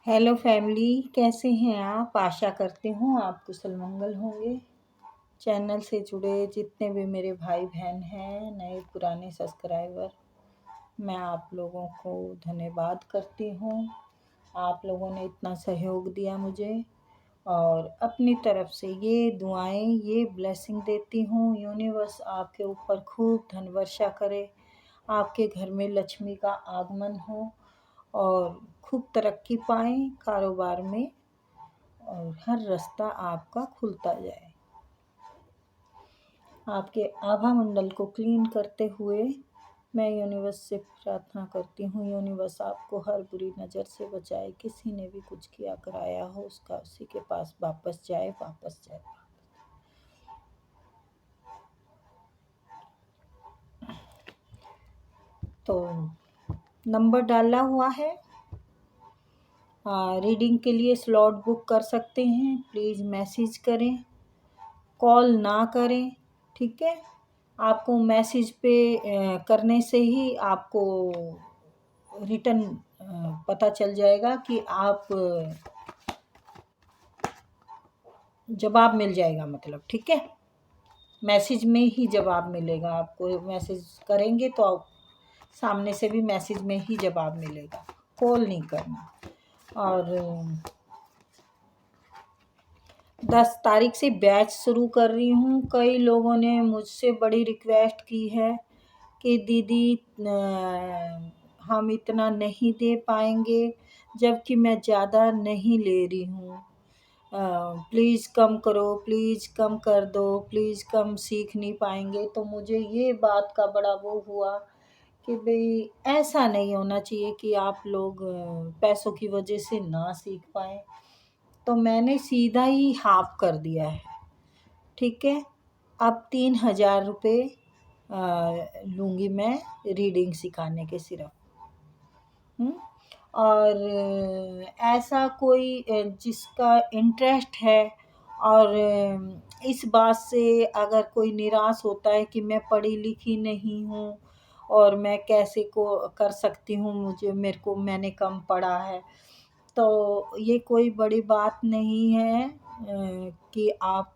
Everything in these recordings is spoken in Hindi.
हेलो फैमिली, कैसे हैं आप। आशा करती हूँ आप कुशल मंगल होंगे। चैनल से जुड़े जितने भी मेरे भाई बहन हैं, नए पुराने सब्सक्राइबर, मैं आप लोगों को धन्यवाद करती हूँ। आप लोगों ने इतना सहयोग दिया मुझे और अपनी तरफ से ये दुआएं, ये ब्लेसिंग देती हूँ। यूनिवर्स आपके ऊपर खूब धन वर्षा करे, आपके घर में लक्ष्मी का आगमन हो और खूब तरक्की पाएं कारोबार में और हर रास्ता आपका खुलता जाए। आपके आभा मंडल को क्लीन करते हुए मैं यूनिवर्स से प्रार्थना करती हूँ, यूनिवर्स आपको हर बुरी नज़र से बचाए। किसी ने भी कुछ किया कराया हो उसका उसी के पास वापस जाए। तो नंबर डाला हुआ है, रीडिंग के लिए स्लॉट बुक कर सकते हैं। प्लीज़ मैसेज करें, कॉल ना करें, ठीक है। आपको मैसेज पे करने से ही आपको रिटर्न पता चल जाएगा कि आप जवाब मिल जाएगा, मतलब ठीक है। मैसेज में ही जवाब मिलेगा आपको। मैसेज करेंगे तो आप सामने से भी मैसेज में ही जवाब मिलेगा, कॉल नहीं करना। और 10 तारीख से बैच शुरू कर रही हूँ। कई लोगों ने मुझसे बड़ी रिक्वेस्ट की है कि दीदी हम इतना नहीं दे पाएंगे, जबकि मैं ज़्यादा नहीं ले रही हूँ। प्लीज़ कम करो, प्लीज़ कम कर दो, प्लीज़ कम सीख नहीं पाएंगे। तो मुझे ये बात का बड़ा वो हुआ कि भाई ऐसा नहीं होना चाहिए कि आप लोग पैसों की वजह से ना सीख पाएँ। तो मैंने सीधा ही हाफ कर दिया है, ठीक है। अब 3000 रुपये लूँगी मैं रीडिंग सिखाने के सिर्फ। और ऐसा कोई जिसका इंटरेस्ट है और इस बात से अगर कोई निराश होता है कि मैं पढ़ी लिखी नहीं हूँ और मैं कैसे को कर सकती हूँ, मैंने कम पढ़ा है, तो ये कोई बड़ी बात नहीं है कि आप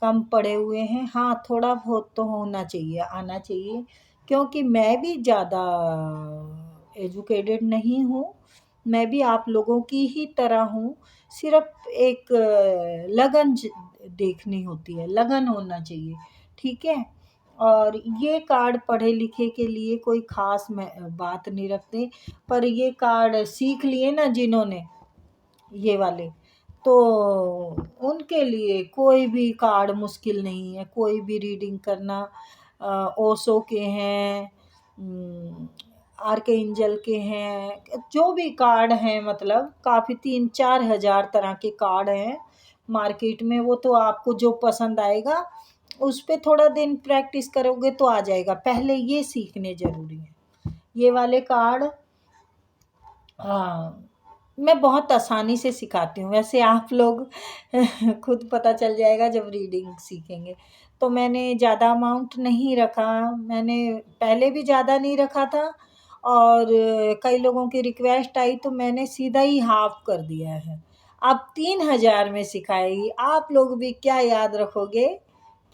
कम पढ़े हुए हैं। हाँ, थोड़ा बहुत तो होना चाहिए, आना चाहिए, क्योंकि मैं भी ज़्यादा एजुकेटेड नहीं हूँ। मैं भी आप लोगों की ही तरह हूँ। सिर्फ एक लगन देखनी होती है, लगन होना चाहिए, ठीक है। और ये कार्ड पढ़े लिखे के लिए कोई ख़ास बात नहीं रखते, पर ये कार्ड सीख लिए ना जिन्होंने ये वाले, तो उनके लिए कोई भी कार्ड मुश्किल नहीं है। कोई भी रीडिंग करना, ओशो के हैं, आर्के एंजल के हैं, जो भी कार्ड हैं, मतलब काफ़ी 3-4 हज़ार तरह के कार्ड हैं मार्केट में। वो तो आपको जो पसंद आएगा उस पे थोड़ा दिन प्रैक्टिस करोगे तो आ जाएगा। पहले ये सीखने ज़रूरी है ये वाले कार्ड। मैं बहुत आसानी से सिखाती हूँ। वैसे आप लोग खुद पता चल जाएगा जब रीडिंग सीखेंगे। तो मैंने ज़्यादा अमाउंट नहीं रखा, मैंने पहले भी ज़्यादा नहीं रखा था और कई लोगों की रिक्वेस्ट आई तो मैंने सीधा ही हाफ कर दिया है। अब 3000 में सिखाएगी। आप लोग भी क्या याद रखोगे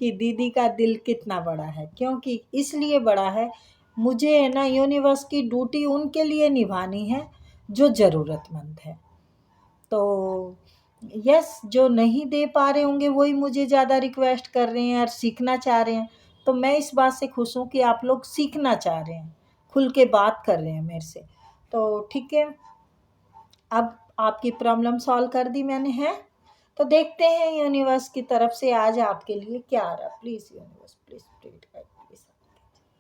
कि दीदी का दिल कितना बड़ा है, क्योंकि इसलिए बड़ा है, मुझे है ना यूनिवर्स की ड्यूटी उनके लिए निभानी है जो ज़रूरतमंद है। तो यस, जो नहीं दे पा रहे होंगे वही मुझे ज़्यादा रिक्वेस्ट कर रहे हैं और सीखना चाह रहे हैं। तो मैं इस बात से खुश हूँ कि आप लोग सीखना चाह रहे हैं, खुल के बात कर रहे हैं मेरे से। तो ठीक है, अब आपकी प्रॉब्लम सॉल्व कर दी मैंने, है। तो देखते हैं यूनिवर्स की तरफ से आज आपके लिए क्या आ रहा। प्लीज़ यूनिवर्स, प्लीज़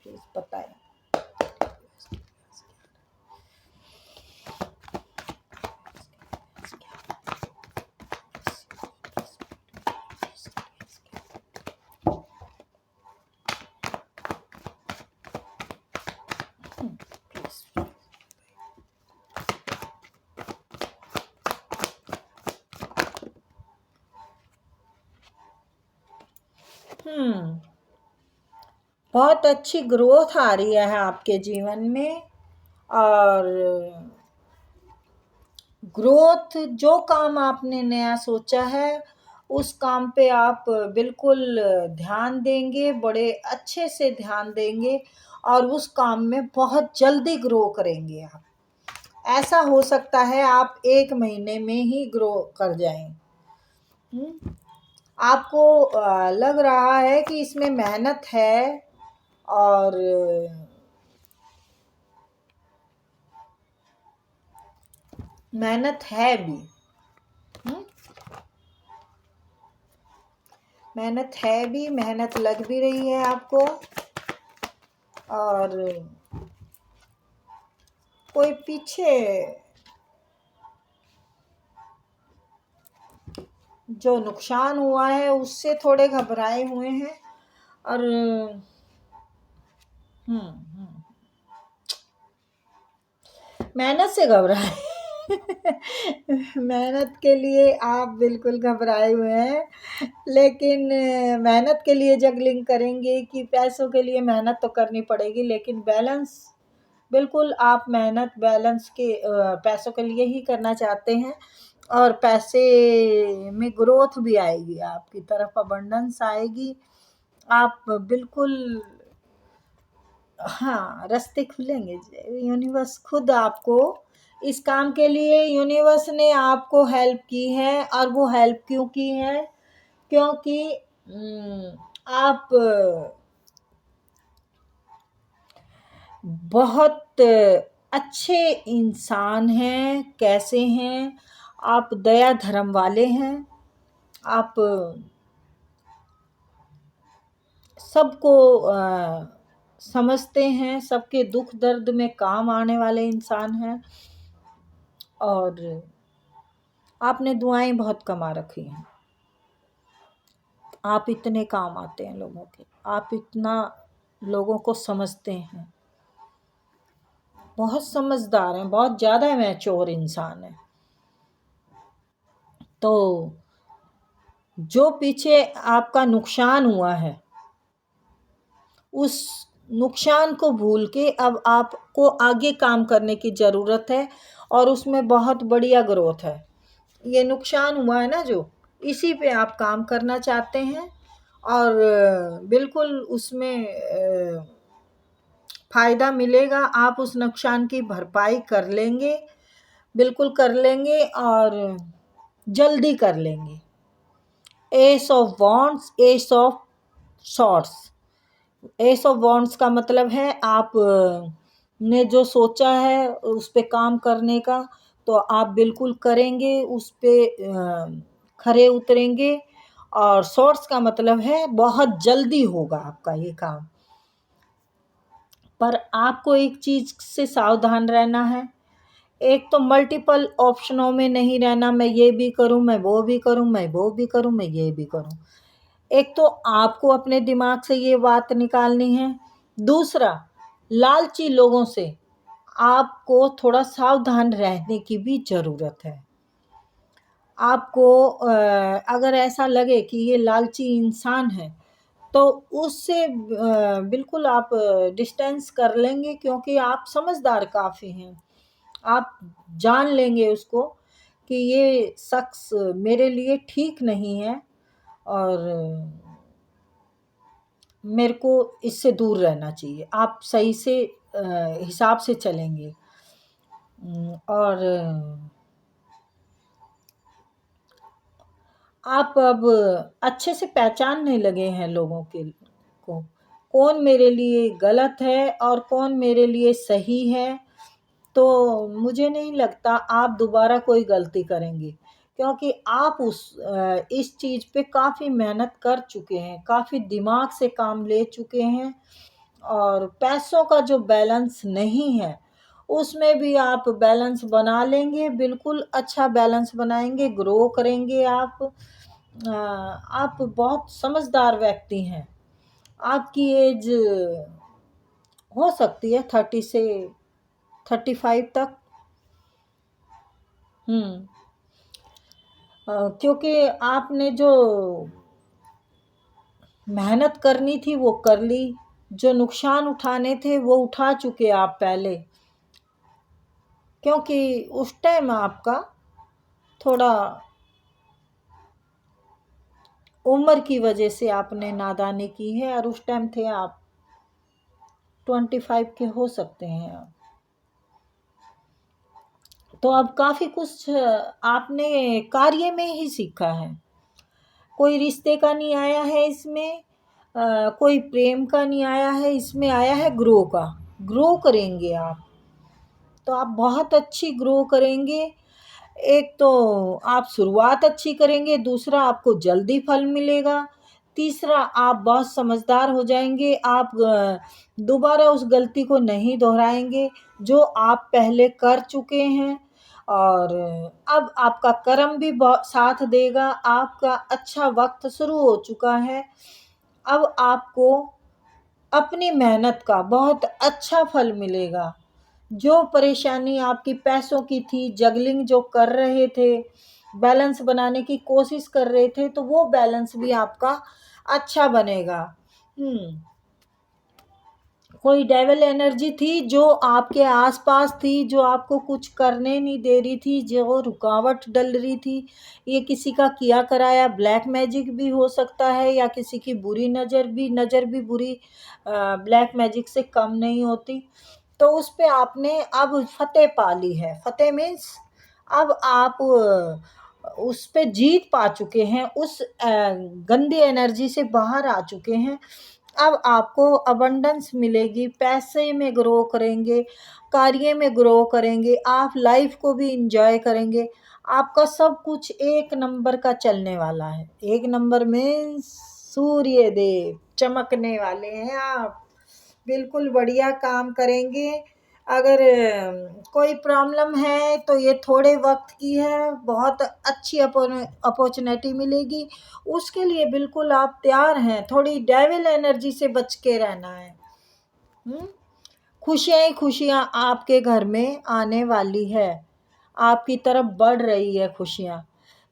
प्लीज़ बताएं। बहुत अच्छी ग्रोथ आ रही है आपके जीवन में और ग्रोथ, जो काम आपने नया सोचा है उस काम पे आप बिल्कुल ध्यान देंगे, बड़े अच्छे से ध्यान देंगे और उस काम में बहुत जल्दी ग्रो करेंगे आप। ऐसा हो सकता है आप 1 महीने में ही ग्रो कर जाएँ। आपको लग रहा है कि इसमें मेहनत है और मेहनत है भी। हुँ? मेहनत है भी, मेहनत लग भी रही है आपको और कोई पीछे जो नुकसान हुआ है उससे थोड़े घबराए हुए हैं और मेहनत से घबराए मेहनत के लिए आप बिल्कुल घबराए हुए हैं, लेकिन मेहनत के लिए जगलिंग करेंगे कि पैसों के लिए मेहनत तो करनी पड़ेगी, लेकिन बैलेंस बिल्कुल आप मेहनत बैलेंस के पैसों के लिए ही करना चाहते हैं और पैसे में ग्रोथ भी आएगी, आपकी तरफ अबंडेंस आएगी। आप बिल्कुल हाँ, रास्ते खुलेंगे। यूनिवर्स खुद आपको इस काम के लिए यूनिवर्स ने आपको हेल्प की है और वो हेल्प क्यों की है? क्योंकि आप बहुत अच्छे इंसान हैं। कैसे हैं? आप दया धर्म वाले हैं। आप सबको समझते हैं, सबके दुख दर्द में काम आने वाले इंसान हैं और आपने दुआएं बहुत कमा रखी हैं। आप इतने काम आते हैं लोगों के, आप इतना लोगों को समझते हैं, बहुत समझदार हैं, बहुत ज़्यादा मैच्योर इंसान हैं। तो जो पीछे आपका नुकसान हुआ है उस नुकसान को भूल के अब आपको आगे काम करने की ज़रूरत है और उसमें बहुत बढ़िया ग्रोथ है। ये नुकसान हुआ है ना जो, इसी पे आप काम करना चाहते हैं और बिल्कुल उसमें फ़ायदा मिलेगा। आप उस नुकसान की भरपाई कर लेंगे, बिल्कुल कर लेंगे और जल्दी कर लेंगे। S of wands, S of swords. S of wands का मतलब है आप ने जो सोचा है उस पे काम करने का, तो आप बिल्कुल करेंगे, उस पे खरे उतरेंगे। और सॉर्ड्स का मतलब है बहुत जल्दी होगा आपका ये काम। पर आपको एक चीज़ से सावधान रहना है। एक तो मल्टीपल ऑप्शनों में नहीं रहना, मैं ये भी करूँ, मैं वो भी करूँ, मैं वो भी करूँ, मैं ये भी करूँ। एक तो आपको अपने दिमाग से ये बात निकालनी है। दूसरा, लालची लोगों से आपको थोड़ा सावधान रहने की भी ज़रूरत है। आपको अगर ऐसा लगे कि ये लालची इंसान है, तो उससे बिल्कुल आप डिस्टेंस कर लेंगे, क्योंकि आप समझदार काफ़ी हैं। आप जान लेंगे उसको कि ये शख्स मेरे लिए ठीक नहीं है और मेरे को इससे दूर रहना चाहिए। आप सही से हिसाब से चलेंगे और आप अब अच्छे से पहचानने लगे हैं लोगों को, कौन मेरे लिए गलत है और कौन मेरे लिए सही है। तो मुझे नहीं लगता आप दोबारा कोई गलती करेंगे, क्योंकि आप इस चीज़ पे काफ़ी मेहनत कर चुके हैं, काफ़ी दिमाग से काम ले चुके हैं और पैसों का जो बैलेंस नहीं है उसमें भी आप बैलेंस बना लेंगे, बिल्कुल अच्छा बैलेंस बनाएंगे, ग्रो करेंगे आप। आप बहुत समझदार व्यक्ति हैं। आपकी एज हो सकती है 30 से 35 तक। क्योंकि आपने जो मेहनत करनी थी वो कर ली, जो नुकसान उठाने थे वो उठा चुके आप पहले। क्योंकि उस टाइम आपका थोड़ा उम्र की वजह से आपने नादानी की है, और उस टाइम थे आप 25 के हो सकते हैं आप। तो अब काफ़ी कुछ आपने कार्य में ही सीखा है। कोई रिश्ते का नहीं आया है इसमें, कोई प्रेम का नहीं आया है इसमें, आया है ग्रो का। ग्रो करेंगे आप, तो आप बहुत अच्छी ग्रो करेंगे। एक तो आप शुरुआत अच्छी करेंगे, दूसरा आपको जल्दी फल मिलेगा, तीसरा आप बहुत समझदार हो जाएंगे। आप दोबारा उस गलती को नहीं दोहराएंगे जो आप पहले कर चुके हैं। और अब आपका कर्म भी बहुत साथ देगा, आपका अच्छा वक्त शुरू हो चुका है। अब आपको अपनी मेहनत का बहुत अच्छा फल मिलेगा। जो परेशानी आपकी पैसों की थी, जगलिंग जो कर रहे थे, बैलेंस बनाने की कोशिश कर रहे थे, तो वो बैलेंस भी आपका अच्छा बनेगा। कोई डेविल एनर्जी थी जो आपके आसपास थी, जो आपको कुछ करने नहीं दे रही थी, जो रुकावट डल रही थी, ये किसी का किया कराया ब्लैक मैजिक भी हो सकता है, या किसी की बुरी नज़र भी बुरी ब्लैक मैजिक से कम नहीं होती। तो उस पे आपने अब फतेह पा ली है। फतेह मीन्स अब आप उस पे जीत पा चुके हैं, उस गंदी एनर्जी से बाहर आ चुके हैं। अब आपको अबंडेंस मिलेगी, पैसे में ग्रो करेंगे, कार्य में ग्रो करेंगे, आप लाइफ को भी इंजॉय करेंगे। आपका सब कुछ एक नंबर का चलने वाला है। एक नंबर में सूर्य देव चमकने वाले हैं आप, बिल्कुल बढ़िया काम करेंगे। अगर कोई प्रॉब्लम है तो ये थोड़े वक्त की है, बहुत अच्छी अपॉर्चुनिटी मिलेगी, उसके लिए बिल्कुल आप तैयार हैं। थोड़ी डेविल एनर्जी से बच के रहना है। खुशियाँ ही खुशियाँ आपके घर में आने वाली है, आपकी तरफ बढ़ रही है खुशियाँ।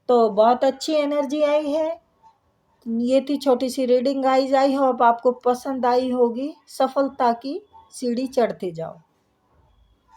तो बहुत अच्छी एनर्जी आई है। ये थी छोटी सी रीडिंग गाइस, आई होप आपको पसंद आई होगी। सफलता की सीढ़ी चढ़ते जाओ।